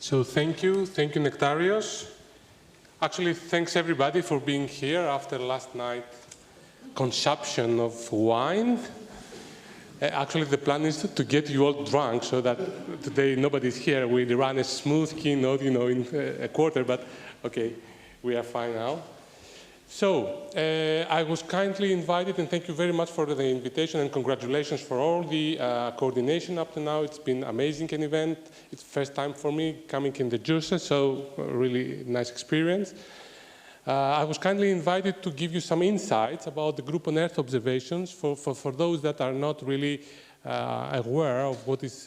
So thank you Nectarios. Actually, thanks everybody for being here after last night's consumption of wine. Actually, the plan is to get you all drunk so that today nobody's here. We run a smooth keynote, in a quarter, but okay, we are fine now. So, I was kindly invited, and thank you very much for the invitation, and congratulations for all the coordination up to now. It's been amazing an event. It's the first time for me coming in the JURSE, so really nice experience. I was kindly invited to give you some insights about the group on Earth observations for those that are not really aware of what is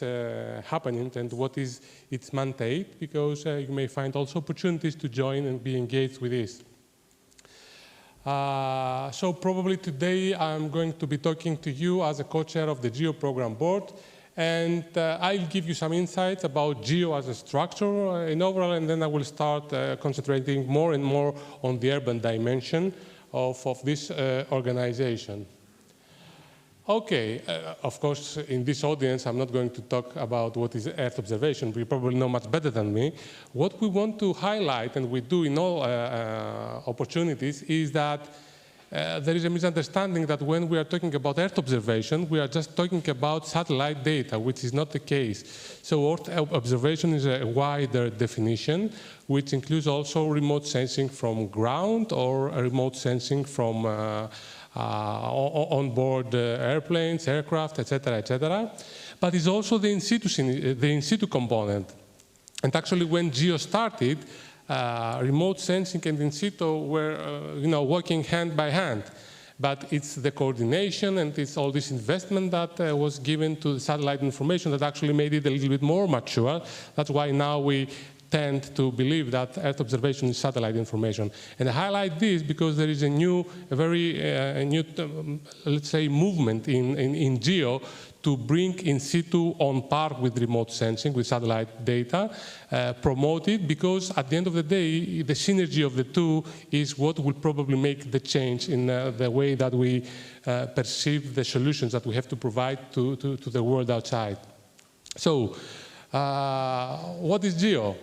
happening and what is its mandate, because you may find also opportunities to join and be engaged with this. So probably today I'm going to be talking to you as a co-chair of the GEO program board, and I'll give you some insights about GEO as a structure in overall, and then I will start concentrating more and more on the urban dimension of this organization. Okay, of course, in this audience, I'm not going to talk about what is Earth observation. You probably know much better than me. What we want to highlight, and we do in all opportunities, is that there is a misunderstanding that when we are talking about Earth observation, we are just talking about satellite data, which is not the case. So Earth observation is a wider definition, which includes also remote sensing from ground or remote sensing from on-board airplanes, aircraft, etc., but it's also the in situ component. And actually, when GEO started, remote sensing and in situ were, working hand by hand. But it's the coordination and it's all this investment that was given to the satellite information that actually made it a little bit more mature. That's why now we tend to believe that Earth observation is satellite information. And I highlight this because there is a new, let's say, movement in GEO to bring in situ on par with remote sensing, with satellite data, promoted, because at the end of the day, the synergy of the two is what will probably make the change in the way that we perceive the solutions that we have to provide to the world outside. So, what is GEO?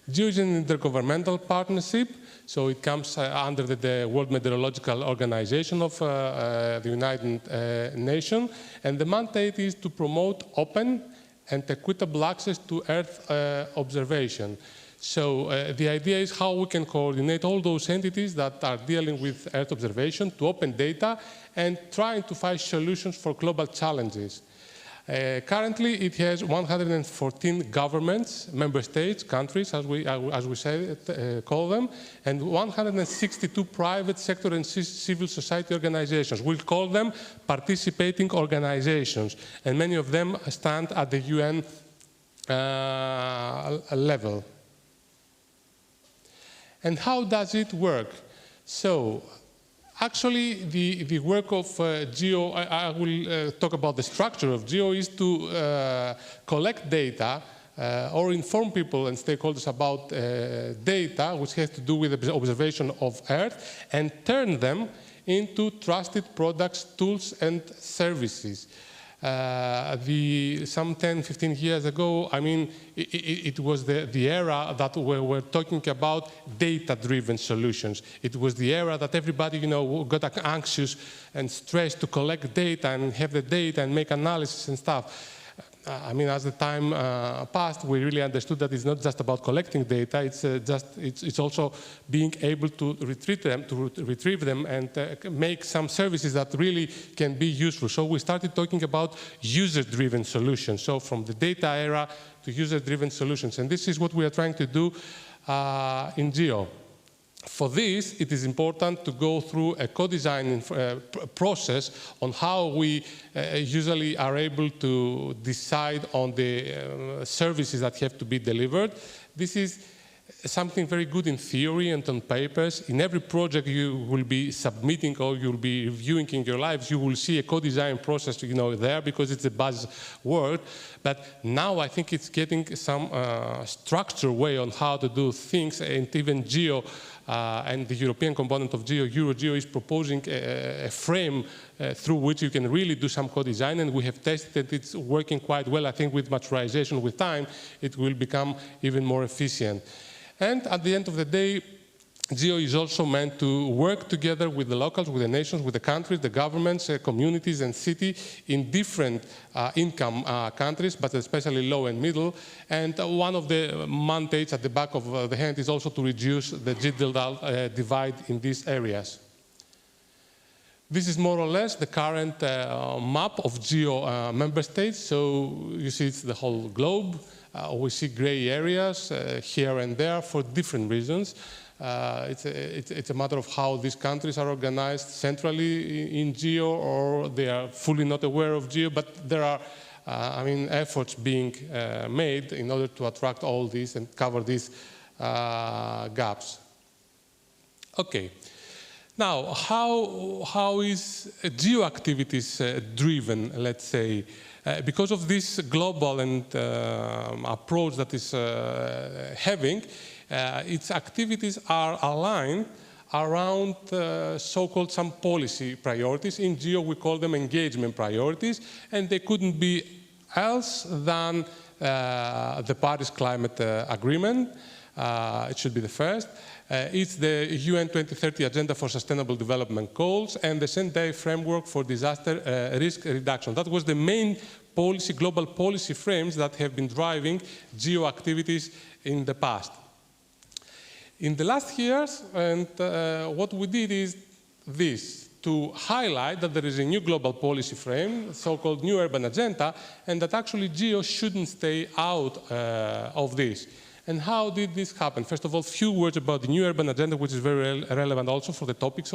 GEO is an intergovernmental partnership, so it comes under the World Meteorological Organization of the United Nations, and the mandate is to promote open and equitable access to Earth observation. So the idea is how we can coordinate all those entities that are dealing with Earth observation to open data and trying to find solutions for global challenges. Currently, it has 114 governments, member states, countries, as we say, call them, and 162 private sector and civil society organizations. We'll call them participating organizations, and many of them stand at the UN level. And how does it work? So, actually, the work of GEO, I will talk about the structure of GEO, is to collect data or inform people and stakeholders about data which has to do with the observation of Earth and turn them into trusted products, tools, and services. Some 10, 15 years ago, I mean, it was the era that we were talking about data-driven solutions. It was the era that everybody, got anxious and stressed to collect data and have the data and make analysis and stuff. I mean, as the time passed, we really understood that it's not just about collecting data. It's also being able to retrieve them, and make some services that really can be useful. So we started talking about user-driven solutions. So from the data era to user-driven solutions, and this is what we are trying to do in GEO. For this, it is important to go through a co-design process on how we usually are able to decide on the services that have to be delivered. This is something very good in theory and on papers. In every project you will be submitting or you'll be reviewing in your lives, you will see a co-design process, there, because it's a buzzword. But now I think it's getting some structured way on how to do things, and even GEO and the European component of GEO, EuroGeo, is proposing a frame through which you can really do some co-design, and we have tested it. It's working quite well. I think with maturization, with time, it will become even more efficient. And at the end of the day, GEO is also meant to work together with the locals, with the nations, with the countries, the governments, communities and cities in different income countries, but especially low and middle. And one of the mandates at the back of the hand is also to reduce the digital divide in these areas. This is more or less the current map of GEO member states. So you see it's the whole globe. We see gray areas here and there for different reasons. It's a matter of how these countries are organized centrally in GEO, or they are fully not aware of GEO, but there are efforts being made in order to attract all these and cover these gaps. Okay. Now, how is GEO activities driven, let's say? Because of this global and approach that is having, its activities are aligned around so-called some policy priorities. In GEO, we call them engagement priorities, and they couldn't be else than the Paris Climate Agreement. It should be the first. It's the UN 2030 Agenda for Sustainable Development Goals and the Sendai Framework for Disaster Risk Reduction. That was the main policy, global policy frames that have been driving GEO activities in the past. In the last years, and what we did is this, to highlight that there is a new global policy frame, so-called New Urban Agenda, and that actually GEO shouldn't stay out of this. And how did this happen? First of all, few words about the New Urban Agenda, which is very relevant also for the topics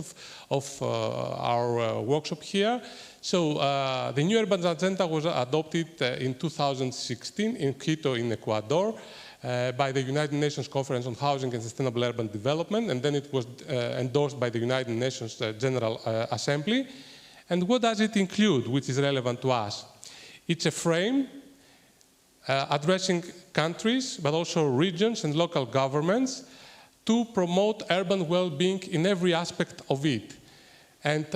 of our workshop here. So the New Urban Agenda was adopted in 2016 in Quito in Ecuador by the United Nations Conference on Housing and Sustainable Urban Development, and then it was endorsed by the United Nations General Assembly. And what does it include, which is relevant to us? It's a frame addressing countries, but also regions and local governments to promote urban well-being in every aspect of it. And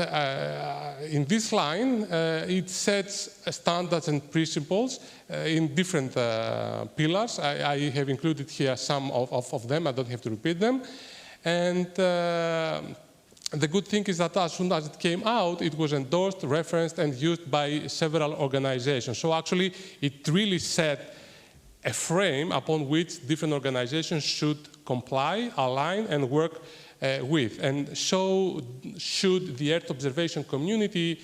in this line, it sets standards and principles in different pillars. I have included here some of them. I don't have to repeat them. And the good thing is that as soon as it came out, it was endorsed, referenced, and used by several organizations. So actually, it really set a frame upon which different organizations should comply, align, and work with. And so should the Earth observation community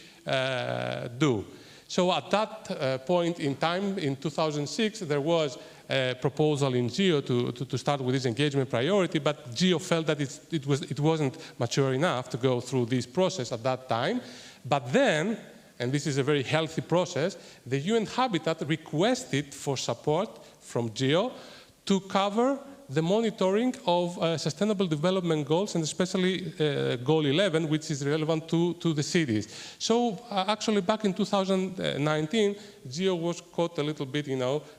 do. So at that point in time, in 2006, there was a proposal in GEO to start with this engagement priority, but GEO felt that it wasn't mature enough to go through this process at that time. But then, and this is a very healthy process, the UN Habitat requested for support from GEO to cover the monitoring of sustainable development goals, and especially goal 11, which is relevant to the cities. So actually back in 2019, GEO was caught a little bit,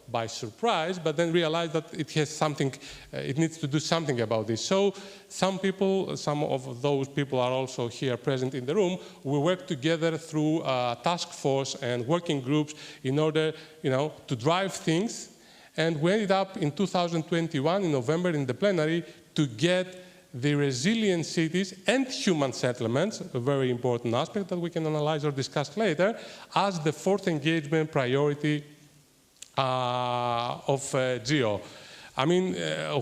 by surprise, but then realized that it has something, it needs to do something about this. So some of those people are also here present in the room. We work together through task force and working groups in order, to drive things. And we ended up in 2021, in November, in the plenary, to get the resilient cities and human settlements, a very important aspect that we can analyze or discuss later, as the fourth engagement priority of GEO. I mean,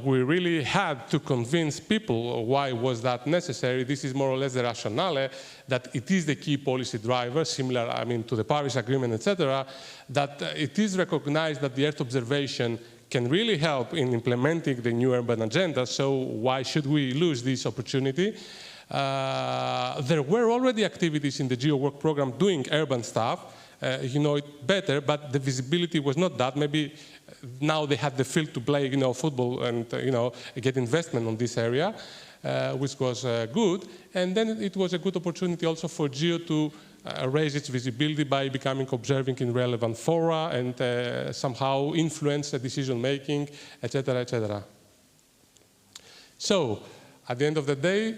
we really had to convince people why was that necessary. This is more or less the rationale that it is the key policy driver, similar, to the Paris Agreement, etc., that it is recognized that the Earth observation can really help in implementing the New Urban Agenda, so why should we lose this opportunity? There were already activities in the GEO work program doing urban stuff. You know it better, but the visibility was not that. Maybe now they had the field to play, football and, get investment on this area, which was good. And then it was a good opportunity also for GEO to raise its visibility by becoming observing in relevant fora and somehow influence the decision-making, etc., etc. So, At the end of the day,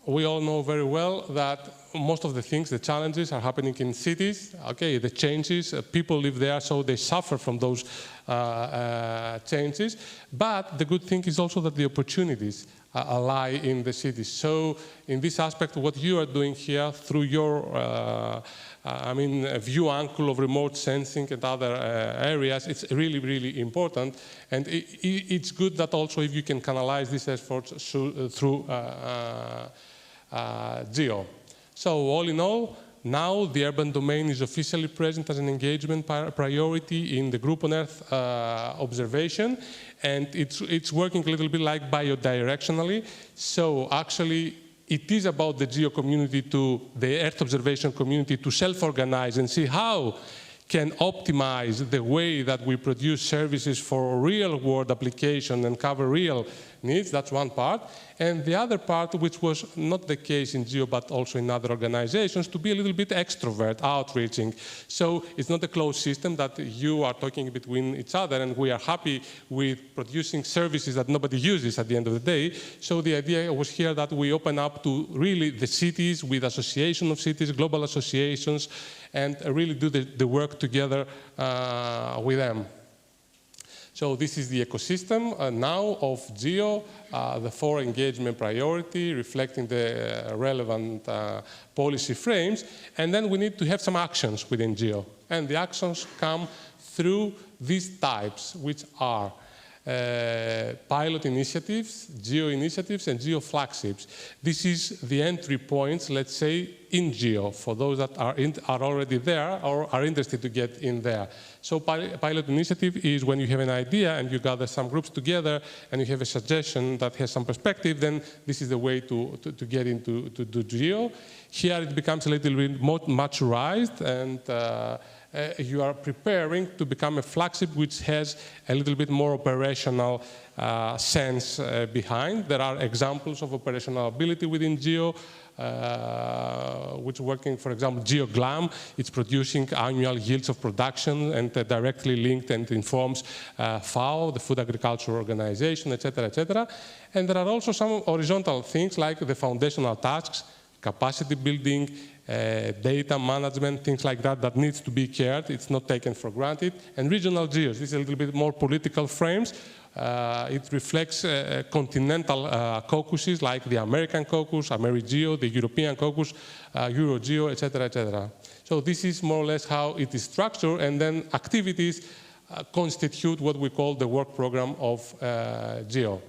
we all know very well that most of the things, the challenges, are happening in cities. Okay, the changes, people live there, so they suffer from those changes. But the good thing is also that the opportunities lie in the cities. So in this aspect, what you are doing here through your view angle of remote sensing and other areas, it's really, really important. And it's good that also if you can canalize these efforts through GEO. So all in all, now the urban domain is officially present as an engagement priority in the Group on Earth observation, and it's working a little bit like biodirectionally. So actually, it is about the GEO community to the Earth observation community to self-organize and see how can optimize the way that we produce services for real-world application and cover real needs. That's one part. And the other part, which was not the case in GEO, but also in other organizations, to be a little bit extrovert, outreaching. So it's not a closed system that you are talking between each other, and we are happy with producing services that nobody uses at the end of the day. So the idea was here that we open up to really the cities with association of cities, global associations, and really do the work together with them. So this is the ecosystem now of GEO, the 4 engagement priority, reflecting the relevant policy frames. And then we need to have some actions within GEO. And the actions come through these types, which are pilot initiatives, GEO initiatives, and GEO flagships. This is the entry points, let's say, in GEO, for those that are already there or are interested to get in there. So pilot initiative is when you have an idea and you gather some groups together and you have a suggestion that has some perspective, then this is the way to get into GEO. Here it becomes a little bit more maturized, and you are preparing to become a flagship which has a little bit more operational sense behind. There are examples of operational ability within GEO, which working, for example, GeoGlam. It's producing annual yields of production and directly linked and informs FAO, the Food Agriculture Organization, etc., etc. And there are also some horizontal things like the foundational tasks, capacity building, data management, things like that, that needs to be cared. It's not taken for granted. And regional GEOs, this is a little bit more political frames. It reflects continental caucuses like the American caucus, AmeriGeo, the European caucus, EuroGeo, etc., etc. So this is more or less how it is structured, and then activities constitute what we call the work program of GEO.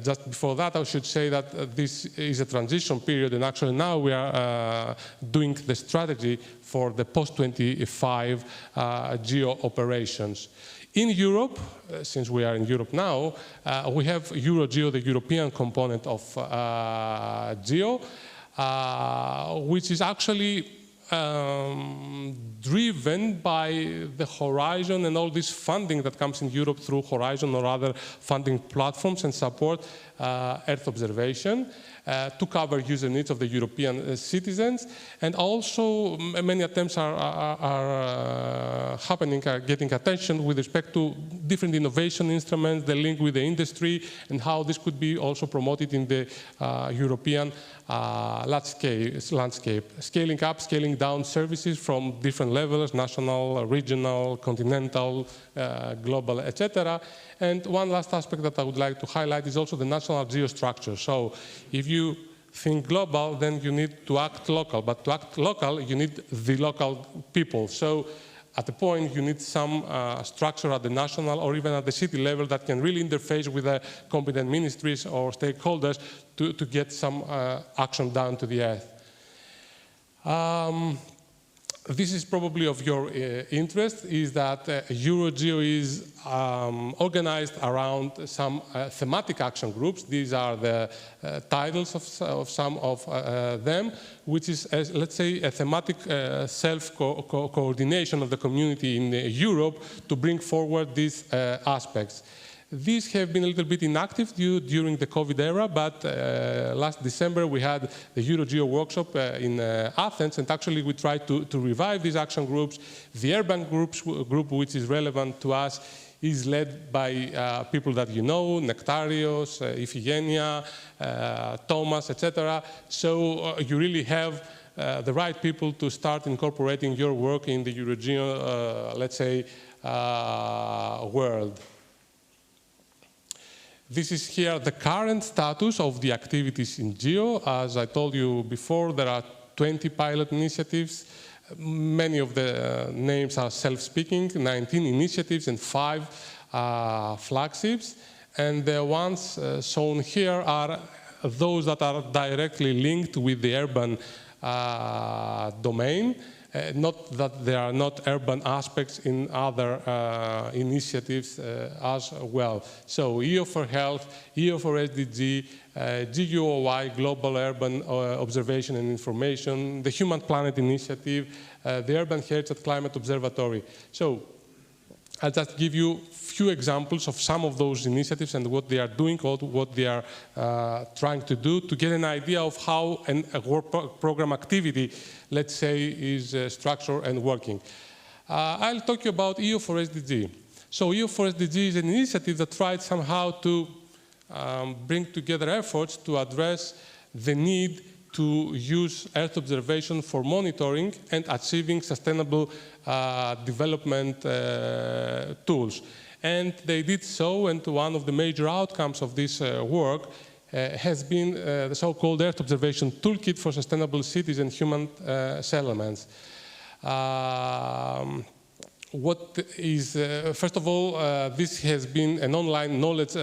Just before that, I should say that this is a transition period, and actually now we are doing the strategy for the post-25 GEO operations. In Europe, since we are in Europe now, we have EuroGeo, the European component of GEO, which is actually driven by the Horizon and all this funding that comes in Europe through Horizon or other funding platforms and support Earth observation to cover user needs of the European citizens. And also many attempts are happening, are getting attention with respect to different innovation instruments, the link with the industry, and how this could be also promoted in the European landscape. Scaling up, scaling down services from different levels, national, regional, continental, global, etc. And one last aspect that I would like to highlight is also the national geostructure. So if you think global, then you need to act local. But to act local, you need the local people. So at the point, you need some structure at the national or even at the city level that can really interface with the competent ministries or stakeholders to get some action down to the earth. This is probably of your interest, is that EuroGeo is organized around some thematic action groups. These are the titles of some of them, which is, let's say, a thematic self-coordination of the community in Europe to bring forward these aspects. These have been a little bit inactive during the COVID era, but last December we had the EuroGeo workshop in Athens, and actually we tried to revive these action groups. The urban group, which is relevant to us, is led by people that you know, Nectarios, Iphigenia, Thomas, etc. So you really have the right people to start incorporating your work in the Euro-GEO, let's say, world. This is here the current status of the activities in GEO. As I told you before, there are 20 pilot initiatives. Many of the names are self-speaking, 19 initiatives and 5 flagships. And the ones shown here are those that are directly linked with the urban domain. Not that there are not urban aspects in other initiatives as well. So EO for Health, EO for SDG, GUOI, Global Urban Observation and Information, the Human Planet Initiative, the Urban Heritage Climate Observatory. So I'll just give you a few examples of some of those initiatives and what they are doing, or what they are trying to do, to get an idea of how a work program activity, let's say, is structured and working. I'll talk you about EO for SDG. So EO for SDG is an initiative that tried somehow to bring together efforts to address the need to use Earth observation for monitoring and achieving sustainable development tools. And they did so, and one of the major outcomes of this work has been the so-called Earth Observation Toolkit for Sustainable Cities and Human Settlements. First of all, this has been an online knowledge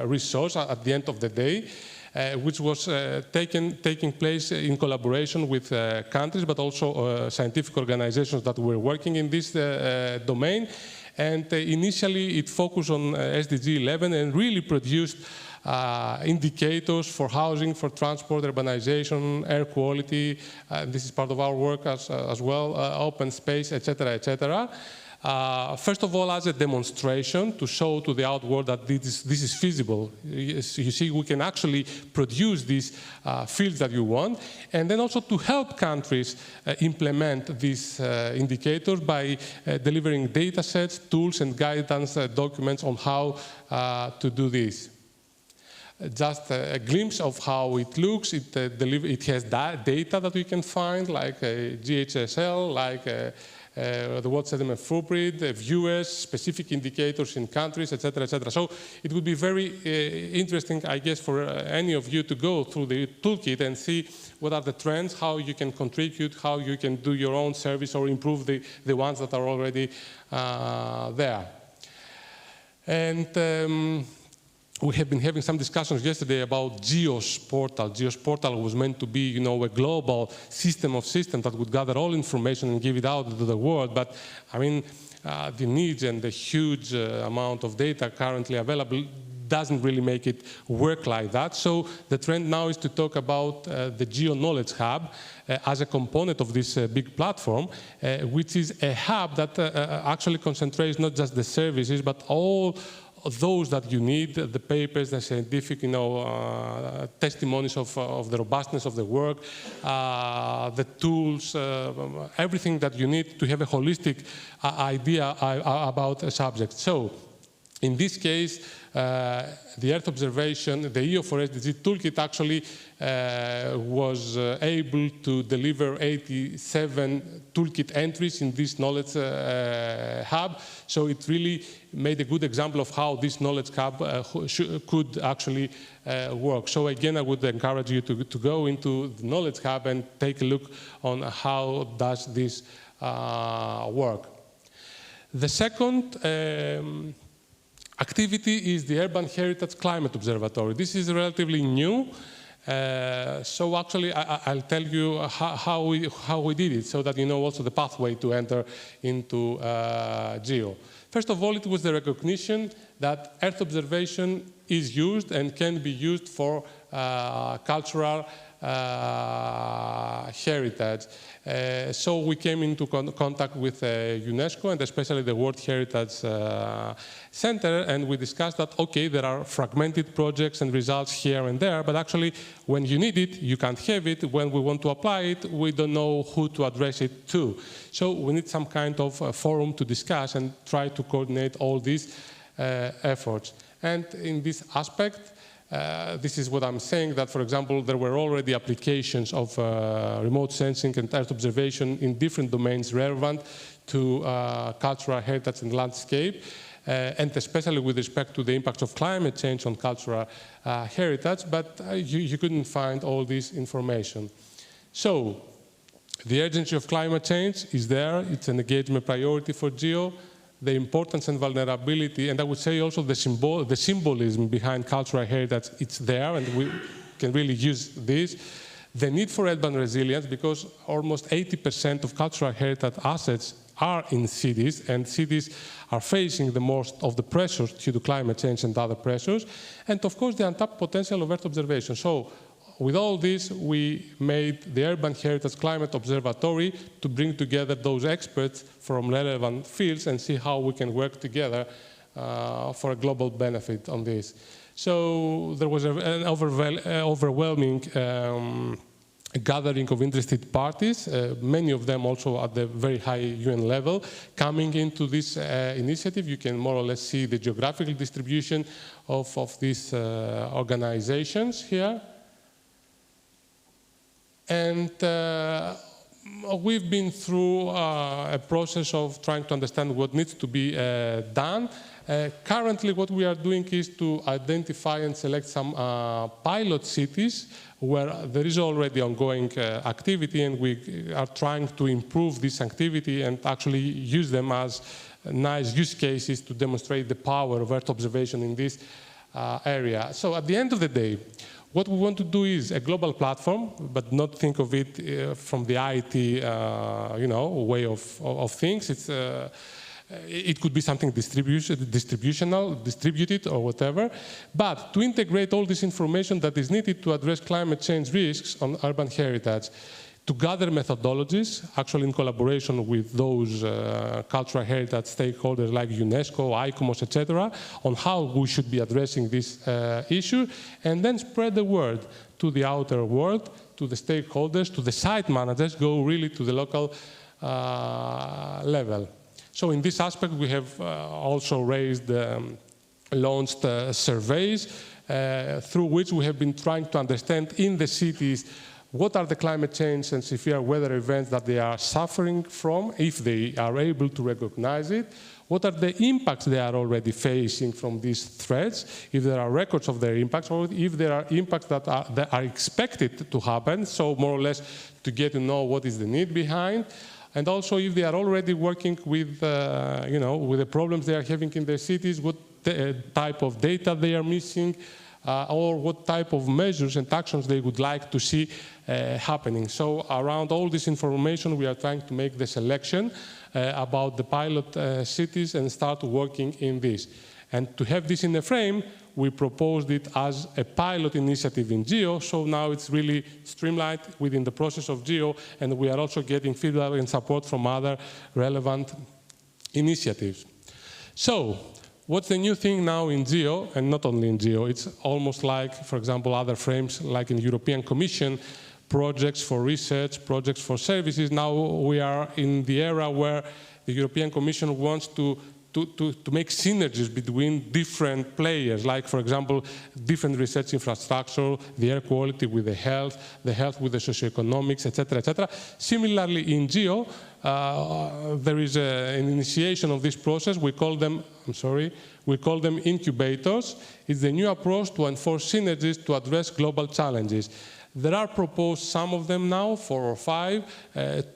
resource at the end of the day, which was taking place in collaboration with countries, but also scientific organizations that were working in this domain. And initially, it focused on SDG 11 and really produced indicators for housing, for transport, urbanization, air quality. This is part of our work as well, open space, etc., etc. First of all, as a demonstration to show to the outward that this is feasible. You see, we can actually produce these fields that you want, and then also to help countries implement these indicators by delivering data sets, tools, and guidance documents on how to do this. Just a glimpse of how it looks. It has data that we can find, like GHSL, like the world sediment footprint, viewers, specific indicators in countries, etc., etc. So it would be very interesting, I guess, for any of you to go through the toolkit and see what are the trends, how you can contribute, how you can do your own service or improve the ones that are already there. And we have been having some discussions yesterday about GEOS portal. GEOS portal was meant to be, a global system of systems that would gather all information and give it out to the world. But I mean, the needs and the huge amount of data currently available doesn't really make it work like that. So the trend now is to talk about the GEO Knowledge Hub as a component of this big platform, which is a hub that actually concentrates not just the services, but all those that you need, the papers, the scientific, testimonies of the robustness of the work, the tools, everything that you need to have a holistic idea about a subject. So, in this case, the Earth observation, the EO for SDG toolkit actually was able to deliver 87 toolkit entries in this knowledge hub. So it really made a good example of how this knowledge hub could actually work. So again, I would encourage you to go into the knowledge hub and take a look on how does this work. The second activity is the Urban Heritage Climate Observatory. This is relatively new. So actually, I'll tell you how we did it, so that you know also the pathway to enter into GEO. First of all, it was the recognition that Earth observation is used and can be used for cultural heritage. So we came into contact with UNESCO and especially the World Heritage Center, and we discussed that, okay, there are fragmented projects and results here and there, but actually when you need it, you can't have it. When we want to apply it, we don't know who to address it to. So we need some kind of forum to discuss and try to coordinate all this efforts. And in this aspect, this is what I'm saying, that, for example, there were already applications of remote sensing and Earth observation in different domains relevant to cultural heritage and landscape, and especially with respect to the impacts of climate change on cultural heritage, but you couldn't find all this information. So, the urgency of climate change is there. It's an engagement priority for GEO. The importance and vulnerability, and I would say also the symbolism behind cultural heritage, it's there, and we can really use this. The need for urban resilience, because almost 80% of cultural heritage assets are in cities, and cities are facing the most of the pressures due to climate change and other pressures, and of course the untapped potential of Earth observation. So, with all this, we made the Urban Heritage Climate Observatory to bring together those experts from relevant fields and see how we can work together for a global benefit on this. So there was an overwhelming gathering of interested parties, many of them also at the very high UN level, coming into this initiative. You can more or less see the geographical distribution of these organizations here. And we've been through a process of trying to understand what needs to be done. Currently, what we are doing is to identify and select some pilot cities where there is already ongoing activity, and we are trying to improve this activity and actually use them as nice use cases to demonstrate the power of Earth observation in this area. So at the end of the day, what we want to do is a global platform, but not think of it from the IT, way of things. It could be something distributed or whatever, but to integrate all this information that is needed to address climate change risks on urban heritage, to gather methodologies, actually in collaboration with those cultural heritage stakeholders like UNESCO, ICOMOS, etc., on how we should be addressing this issue, and then spread the word to the outer world, to the stakeholders, to the site managers, go really to the local level. So in this aspect, we have also launched surveys through which we have been trying to understand in the cities what are the climate change and severe weather events that they are suffering from, if they are able to recognize it, what are the impacts they are already facing from these threats, if there are records of their impacts, or if there are impacts that are expected to happen, so more or less to get to know what is the need behind, and also if they are already working with, with the problems they are having in their cities, what type of data they are missing, or what type of measures and actions they would like to see happening. So around all this information, we are trying to make the selection about the pilot cities and start working in this. And to have this in a frame, we proposed it as a pilot initiative in GEO, so now it's really streamlined within the process of GEO, and we are also getting feedback and support from other relevant initiatives. So, what's the new thing now in GEO, and not only in GEO, it's almost like, for example, other frames like in the European Commission, projects for research, projects for services. Now we are in the era where the European Commission wants to make synergies between different players, like, for example, different research infrastructure, the air quality with the health with the socioeconomics, etc., etc. Similarly, in GEO, there is an initiation of this process. We call them incubators. It's the new approach to enforce synergies to address global challenges. There are proposed some of them now, 4 or 5.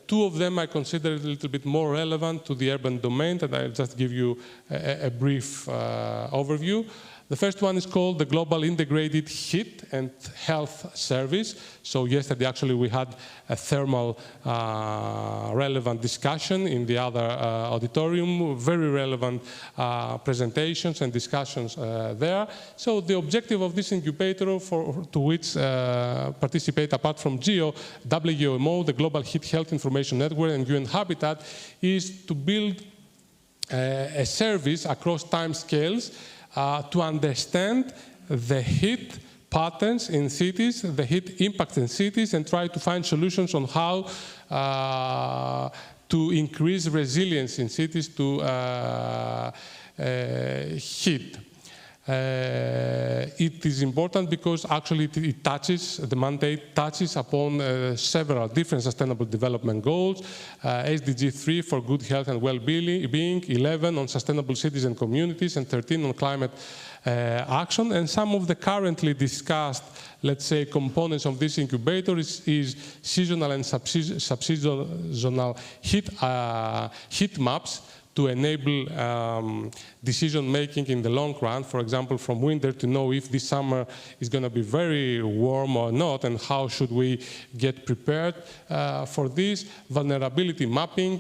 2 of them I consider a little bit more relevant to the urban domain, and I'll just give you a brief overview. The first one is called the Global Integrated Heat and Health Service. So yesterday, actually, we had a thermal relevant discussion in the other auditorium, very relevant presentations and discussions there. So the objective of this incubator, to which participate, apart from GEO, WMO, the Global Heat Health Information Network, and UN Habitat, is to build a service across time scales to understand the heat patterns in cities, the heat impacts in cities, and try to find solutions on how to increase resilience in cities to heat. It is important because actually it touches, the mandate touches upon several different sustainable development goals, SDG 3 for good health and well-being, 11 on sustainable cities and communities, and 13 on climate action. And some of the currently discussed, let's say, components of this incubator is seasonal and sub-seasonal heat maps to enable decision-making in the long run, for example, from winter, to know if this summer is going to be very warm or not, and how should we get prepared for this, vulnerability mapping,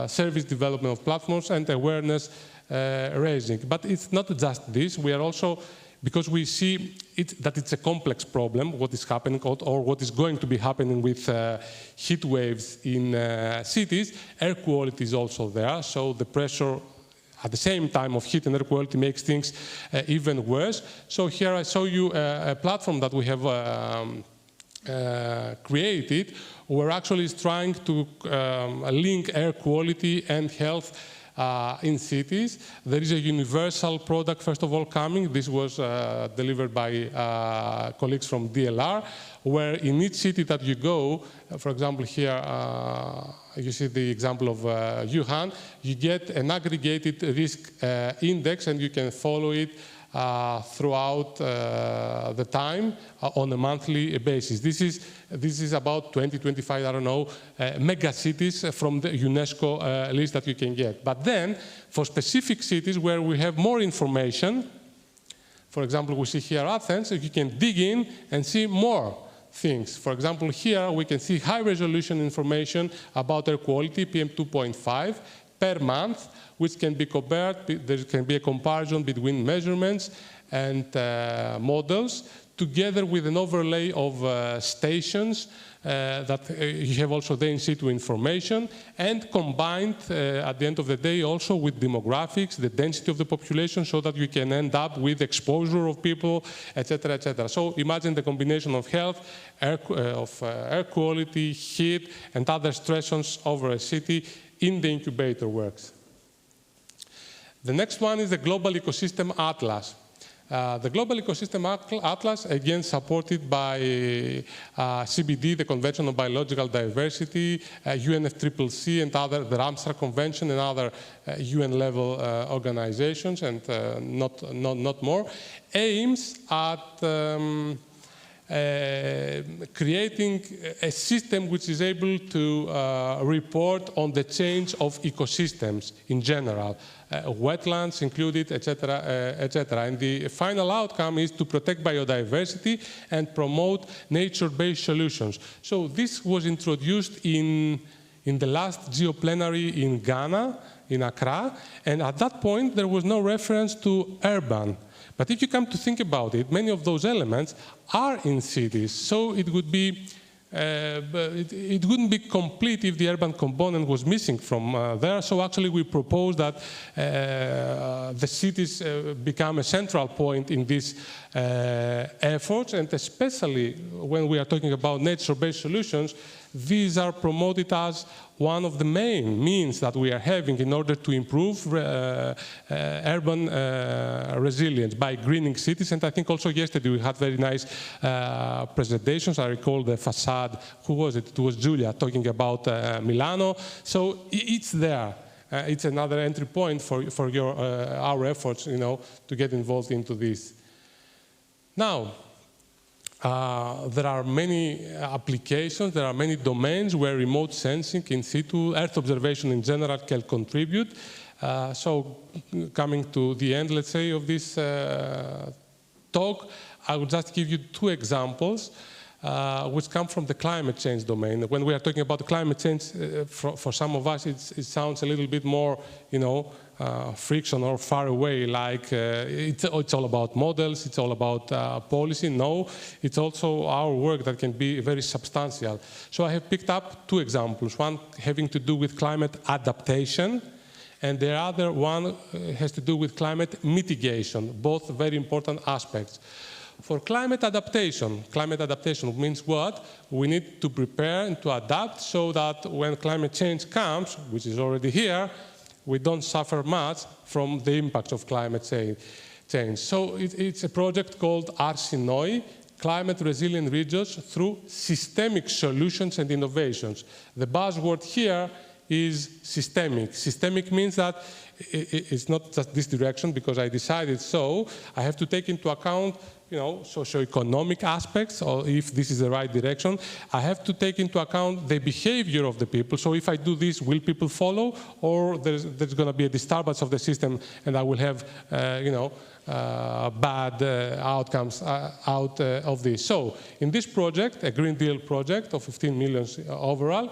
service development of platforms, and awareness raising. But it's not just this. We are also, because we see that it's a complex problem, what is happening or what is going to be happening with heat waves in cities, air quality is also there. So the pressure at the same time of heat and air quality makes things even worse. So here I show you a platform that we have created. We're actually trying to link air quality and health in cities. There is a universal product, first of all, coming. This was delivered by colleagues from DLR, where in each city that you go, for example, here you see the example of Wuhan, you get an aggregated risk index, and you can follow it throughout the time on a monthly basis. This is about 20, 25, I don't know, mega cities from the UNESCO list that you can get. But then, for specific cities where we have more information, for example, we see here Athens, you can dig in and see more things. For example, here we can see high-resolution information about air quality, PM2.5, per month, which can be compared. There can be a comparison between measurements and models, together with an overlay of stations that you have also the in-situ information, and combined at the end of the day also with demographics, the density of the population, so that you can end up with exposure of people, etc., etc. So imagine the combination of health, air quality, heat, and other stressors over a city in the incubator works. The next one is the Global Ecosystem Atlas. The Global Ecosystem Atlas, again supported by CBD, the Convention on Biological Diversity, UNFCCC, and other, the Ramsar Convention, and other UN-level organizations, and not more, aims at creating a system which is able to report on the change of ecosystems in general, wetlands included, etc., etc. And the final outcome is to protect biodiversity and promote nature-based solutions. So this was introduced in the last GEO plenary in Ghana, in Accra, and at that point there was no reference to urban. But if you come to think about it, many of those elements are in cities, so it would be it wouldn't be complete if the urban component was missing from there. So actually we propose that the cities become a central point in these efforts, and especially when we are talking about nature-based solutions, these are promoted as one of the main means that we are having in order to improve urban resilience by greening cities. And I think also yesterday we had very nice presentations. I recall the facade, who was it? It was Julia talking about Milano. So it's there. It's another entry point for our efforts, to get involved into this. Now, there are many applications, there are many domains where remote sensing, in situ, Earth observation in general can contribute. So coming to the end, let's say, of this talk, I will just give you two examples which come from the climate change domain. When we are talking about climate change, for some of us, it sounds a little bit more, friction or far away, like it's all about models, it's all about policy. No, it's also our work that can be very substantial. So I have picked up two examples, one having to do with climate adaptation, and the other one has to do with climate mitigation, both very important aspects. For climate adaptation means what? We need to prepare and to adapt so that when climate change comes, which is already here, we don't suffer much from the impacts of climate change. So it's a project called RSLab, Climate Resilient Regions through Systemic Solutions and Innovations. The buzzword here is systemic. Systemic means that it's not just this direction because I decided so. I have to take into account, you know, socioeconomic aspects, or if this is the right direction. I have to take into account the behavior of the people. So if I do this, will people follow, or there's going to be a disturbance of the system, and I will have, you know, bad outcomes out of this. So in this project, a Green Deal project of 15 million overall,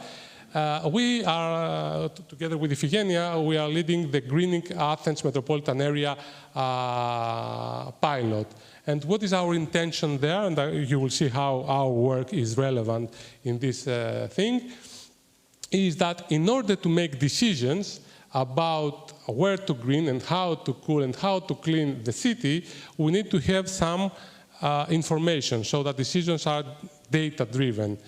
we are, together with Iphigenia, we are leading the Greening Athens Metropolitan Area pilot. And what is our intention there? And you will see how our work is relevant in this thing, is that in order to make decisions about where to green and how to cool and how to clean the city, we need to have some information so that decisions are data-driven.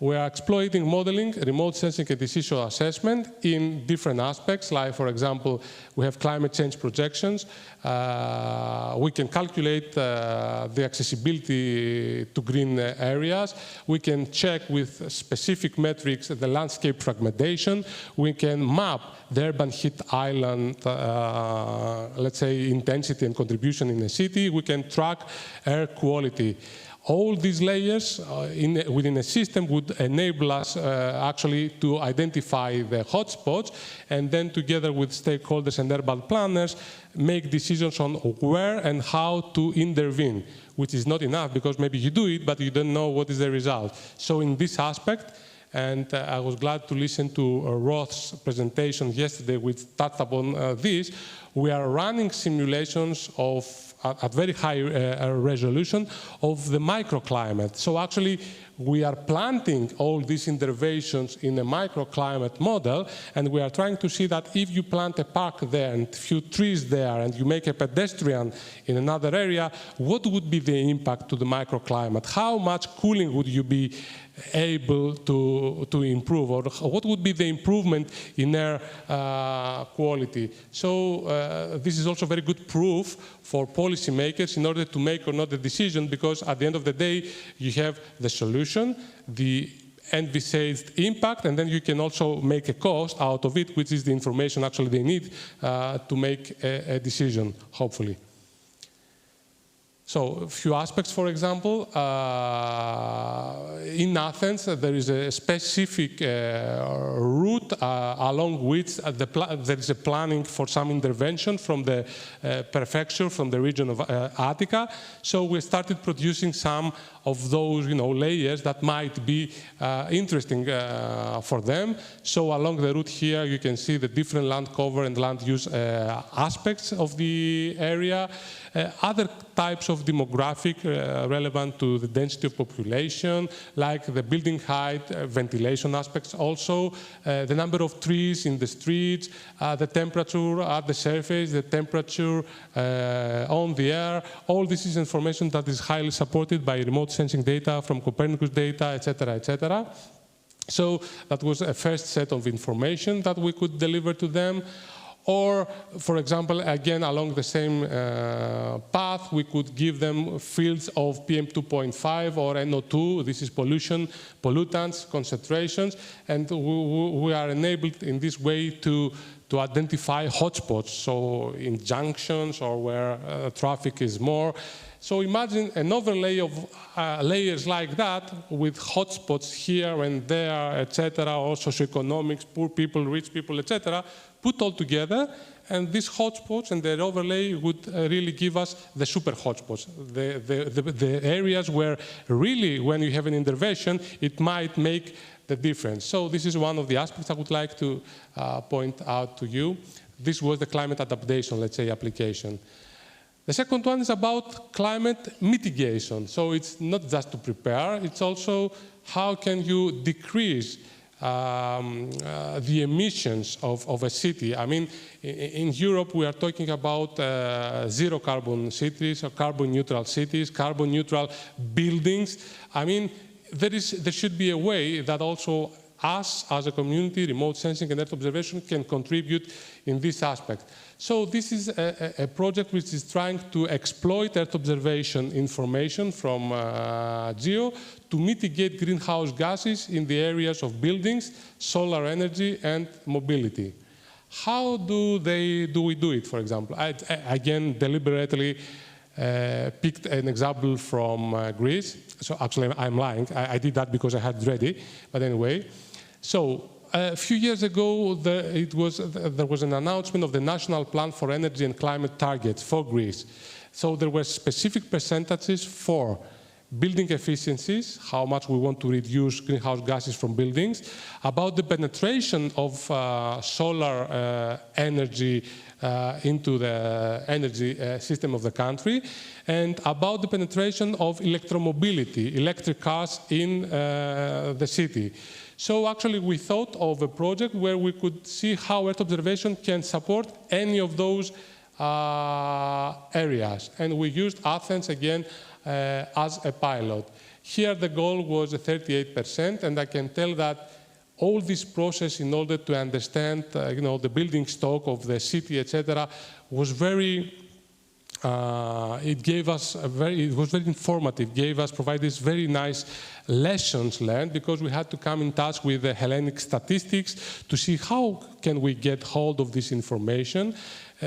We are exploiting modeling, remote sensing, and decision assessment in different aspects, like, for example, we have climate change projections. We can calculate the accessibility to green areas. We can check with specific metrics the landscape fragmentation. We can map the urban heat island, let's say, intensity and contribution in a city. We can track air quality. All these layers within a system would enable us actually to identify the hotspots, and then together with stakeholders and urban planners, make decisions on where and how to intervene, which is not enough because maybe you do it, but you don't know what is the result. So in this aspect, and I was glad to listen to Roth's presentation yesterday, which touched upon this, we are running simulations of at very high resolution of the microclimate. So actually, we are planting all these interventions in a microclimate model, and we are trying to see that if you plant a park there and a few trees there, and you make a pedestrian in another area, what would be the impact to the microclimate? How much cooling would you be able to improve, or what would be the improvement in air quality? So this is also very good proof for policymakers in order to make or not the decision, because at the end of the day, you have the solution, the envisaged impact, and then you can also make a cost out of it, which is the information actually they need to make a decision, hopefully. So a few aspects, for example, in Athens there is a specific route along which there is a planning for some intervention from the prefecture, from the region of Attica. So we started producing some of those, layers that might be interesting for them. So along the route here, you can see the different land cover and land use aspects of the area. Other types of demographic relevant to the density of population, like the building height, ventilation aspects also, the number of trees in the streets, the temperature at the surface, the temperature on the air. All this is information that is highly supported by remote sensing data from Copernicus data, etc., etc. So that was a first set of information that we could deliver to them. Or, for example, again, along the same path, we could give them fields of PM2.5 or NO2. This is pollution, pollutants, concentrations. And we are enabled in this way to identify hotspots, so in junctions or where traffic is more. So imagine an overlay of layers like that with hotspots here and there, etc., or socioeconomics, poor people, rich people, etc., put all together, and these hotspots and their overlay would really give us the super hotspots, the areas where really, when you have an intervention, it might make the difference. So this is one of the aspects I would like to point out to you. This was the climate adaptation, let's say, application. The second one is about climate mitigation. So it's not just to prepare, it's also how can you decrease the emissions of a city. I mean, in Europe, we are talking about zero carbon cities or carbon neutral cities, carbon neutral buildings. I mean, there should be a way that also us as a community, remote sensing and Earth observation can contribute in this aspect. So this is a project which is trying to exploit Earth observation information from GEO to mitigate greenhouse gases in the areas of buildings, solar energy, and mobility. How do we do it, for example? I again, deliberately picked an example from Greece. So actually, I'm lying. I did that because I had it ready. But anyway, so a few years ago, there was an announcement of the National Plan for Energy and Climate Targets for Greece. So there were specific percentages for building efficiencies, how much we want to reduce greenhouse gases from buildings, about the penetration of solar energy into the energy system of the country, and about the penetration of electromobility, electric cars in the city. So actually we thought of a project where we could see how Earth observation can support any of those areas. And we used Athens again as a pilot. Here the goal was 38%, and I can tell that all this process in order to understand the building stock of the city, etc., was very it was very informative, provided very nice lessons learned, because we had to come in touch with the Hellenic statistics to see how can we get hold of this information,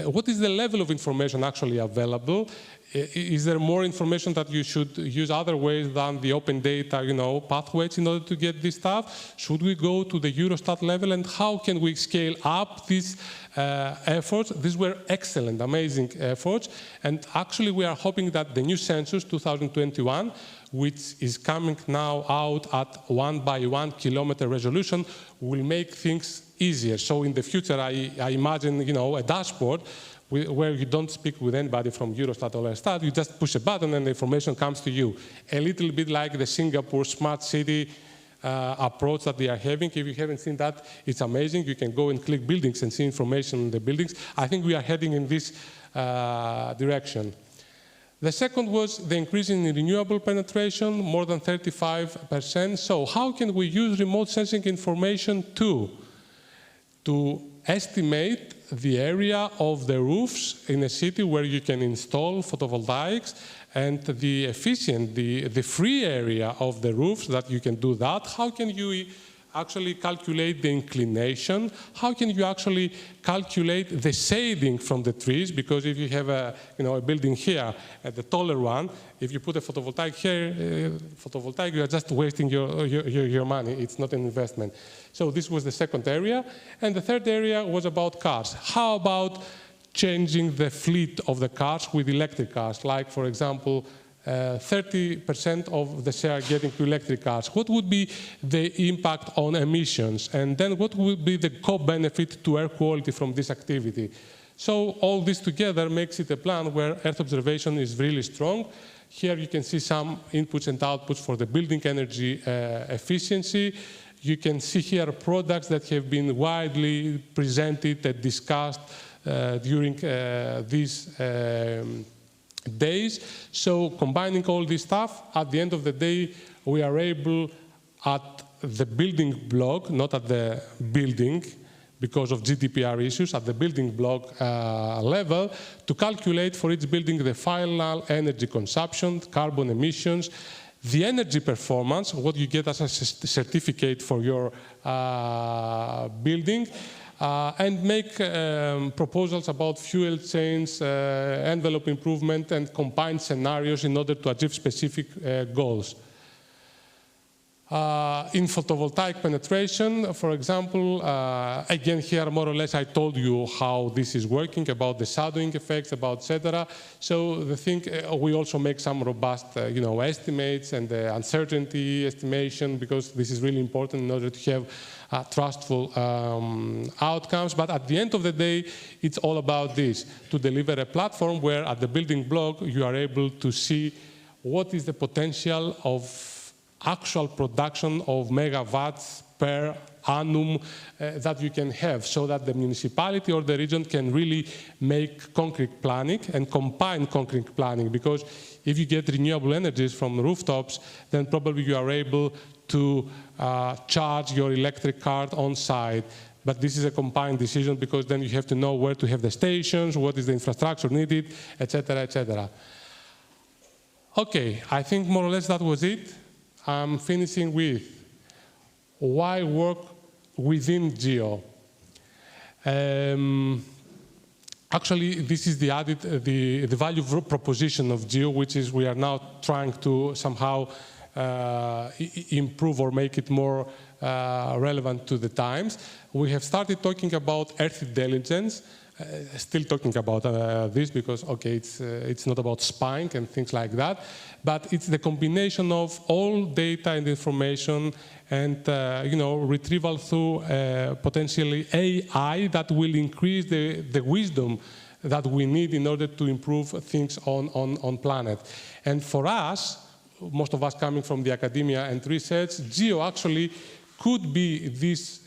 what is the level of information actually available, is there more information that you should use other ways than the open data, pathways in order to get this stuff? Should we go to the Eurostat level, and how can we scale up these efforts? These were excellent, amazing efforts, and actually we are hoping that the new census 2021, which is coming now out at 1 by 1 kilometer resolution, will make things easier. So in the future, I imagine, a dashboard where you don't speak with anybody from Eurostat or Eurostat, you just push a button and the information comes to you. A little bit like the Singapore smart city approach that they are having. If you haven't seen that, it's amazing. You can go and click buildings and see information in the buildings. I think we are heading in this direction. The second was the increase in renewable penetration, more than 35%. So how can we use remote sensing information to estimate the area of the roofs in a city where you can install photovoltaics, and the efficient, the free area of the roofs that you can do that? How can you actually calculate the inclination? How can you actually calculate the shading from the trees? Because if you have a building here, the taller one, if you put a photovoltaic here, you are just wasting your money. It's not an investment. So this was the second area. And the third area was about cars. How about changing the fleet of the cars with electric cars? Like, for example, 30% of the share getting to electric cars. What would be the impact on emissions? And then what would be the co-benefit to air quality from this activity? So all this together makes it a plan where Earth observation is really strong. Here you can see some inputs and outputs for the building energy efficiency. You can see here products that have been widely presented and discussed during these days. So combining all this stuff, at the end of the day, we are able at the building block, not at the building, because of GDPR issues, at the building block level, to calculate for each building the final energy consumption, carbon emissions, the energy performance, what you get as a certificate for your building, and make proposals about fuel chains, envelope improvement, and combined scenarios in order to achieve specific goals. In photovoltaic penetration, for example, again here more or less I told you how this is working, about the shadowing effects, about etc. So the thing, we also make some robust estimates and uncertainty estimation, because this is really important in order to have trustful outcomes. But at the end of the day, it's all about this, to deliver a platform where at the building block you are able to see what is the potential of actual production of megawatts per annum that you can have, so that the municipality or the region can really make concrete planning and combine concrete planning. Because if you get renewable energies from rooftops, then probably you are able to charge your electric car on site. But this is a combined decision because then you have to know where to have the stations, what is the infrastructure needed, etc., etc. Okay, I think more or less that was it. I'm finishing with why work within GEO. Actually, this is the value proposition of GEO, which is we are now trying to somehow improve or make it more relevant to the times. We have started talking about Earth intelligence, still talking about this because, okay, it's not about spying and things like that, but it's the combination of all data and information and retrieval through potentially AI that will increase the wisdom that we need in order to improve things on planet. And for us, most of us coming from the academia and research, GEO actually could be this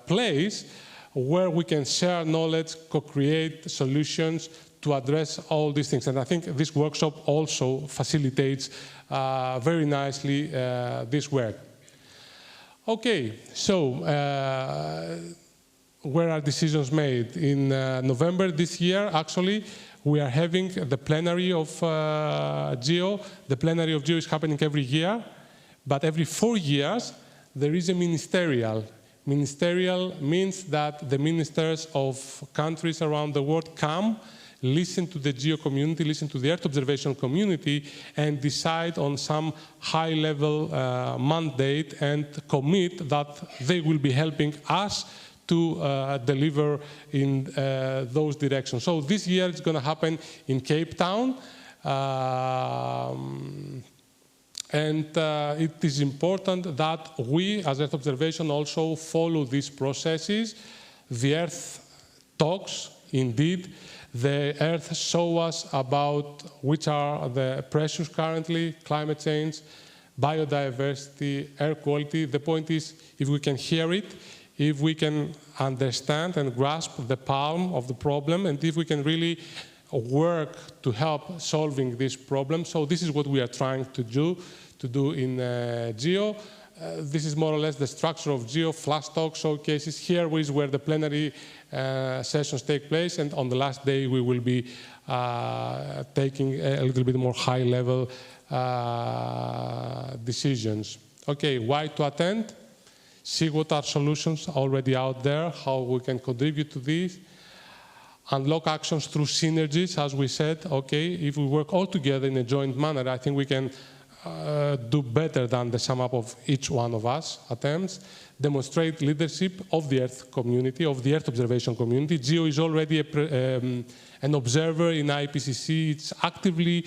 place where we can share knowledge, co-create solutions to address all these things. And I think this workshop also facilitates very nicely this work. Okay, so where are decisions made? In November this year, actually, we are having the plenary of GEO. The plenary of GEO is happening every year, but every 4 years, there is a ministerial. Ministerial means that the ministers of countries around the world come, listen to the GEO community, listen to the Earth observation community, and decide on some high-level mandate and commit that they will be helping us to deliver in those directions. So this year it's going to happen in Cape Town. And it is important that we, as Earth observation, also follow these processes. The Earth talks, indeed. The Earth shows us about which are the pressures currently, climate change, biodiversity, air quality. The point is, if we can hear it, if we can understand and grasp the palm of the problem, and if we can really work to help solving this problem. So this is what we are trying to do in GEO. This is more or less the structure of GEO, flash talk, showcases. Here is where the plenary sessions take place, and on the last day we will be taking a little bit more high-level decisions. Okay, why to attend? See what are solutions already out there, how we can contribute to this. Unlock actions through synergies, as we said. Okay, if we work all together in a joint manner, I think we can do better than the sum up of each one of us attempts. Demonstrate leadership of the Earth community, of the Earth observation community. GEO is already an observer in IPCC. It's actively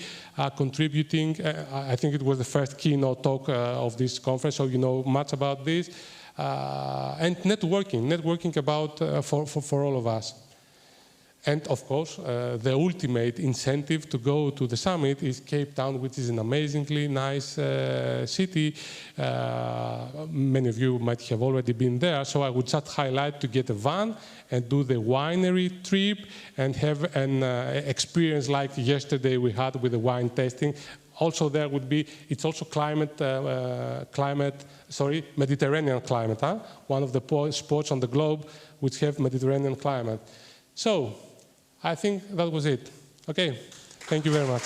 contributing. I think it was the first keynote talk of this conference, so you know much about this. And networking about for all of us. And of course, the ultimate incentive to go to the summit is Cape Town, which is an amazingly nice city. Many of you might have already been there, so I would just highlight to get a van and do the winery trip and have an experience like yesterday we had with the wine tasting. Also there would be, it's also Mediterranean climate, huh? One of the spots on the globe which have Mediterranean climate. So, I think that was it. Okay, thank you very much.